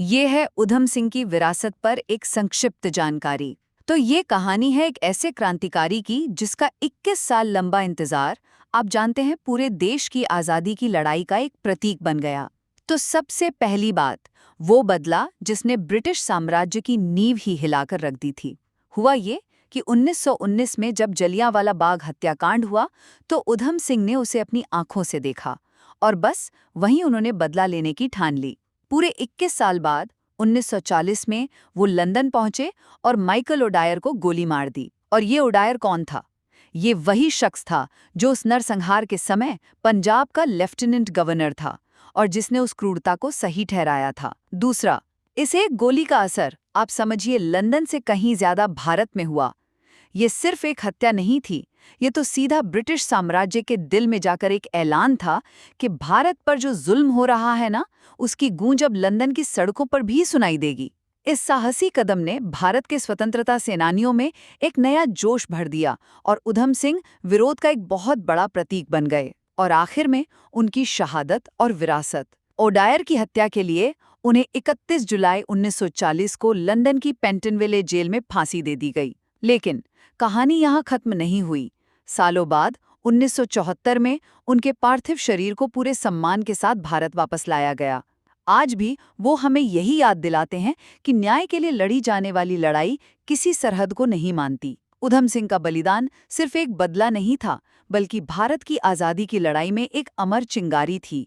ये है उधम सिंह की विरासत पर एक संक्षिप्त जानकारी। तो ये कहानी है एक ऐसे क्रांतिकारी की जिसका 21 साल लंबा इंतजार, आप जानते हैं, पूरे देश की आज़ादी की लड़ाई का एक प्रतीक बन गया। तो सबसे पहली बात, वो बदला जिसने ब्रिटिश साम्राज्य की नींव ही हिलाकर रख दी थी। हुआ ये कि 1919 में जब जलियांवाला बाग हत्याकांड हुआ, तो उधम सिंह ने उसे अपनी आंखों से देखा और बस वहीं उन्होंने बदला लेने की ठान ली। पूरे 21 साल बाद 1940 में वो लंदन पहुंचे और माइकल ओडायर को गोली मार दी। और ये ओडायर कौन था? ये वही शख्स था जो उस नरसंहार के समय पंजाब का लेफ्टिनेंट गवर्नर था और जिसने उस क्रूरता को सही ठहराया था। दूसरा, इस एक गोली का असर आप समझिए लंदन से कहीं ज्यादा भारत में हुआ। ये सिर्फ एक हत्या नहीं थी, ये तो सीधा ब्रिटिश साम्राज्य के दिल में जाकर एक ऐलान था कि भारत पर जो जुल्म हो रहा है ना, उसकी गूंज अब लंदन की सड़कों पर भी सुनाई देगी। इस साहसी कदम ने भारत के स्वतंत्रता सेनानियों में एक नया जोश भर दिया और उधम सिंह विरोध का एक बहुत बड़ा प्रतीक बन गए। और आखिर में उनकी शहादत और विरासत। ओडायर की हत्या के लिए उन्हें 31 जुलाई 1940 को लंदन की पेंटनविले जेल में फांसी दे दी गई। लेकिन कहानी यहाँ खत्म नहीं हुई। सालों बाद 1974 में उनके पार्थिव शरीर को पूरे सम्मान के साथ भारत वापस लाया गया। आज भी वो हमें यही याद दिलाते हैं कि न्याय के लिए लड़ी जाने वाली लड़ाई किसी सरहद को नहीं मानती। उधम सिंह का बलिदान सिर्फ एक बदला नहीं था, बल्कि भारत की आज़ादी की लड़ाई में एक अमर चिंगारी थी।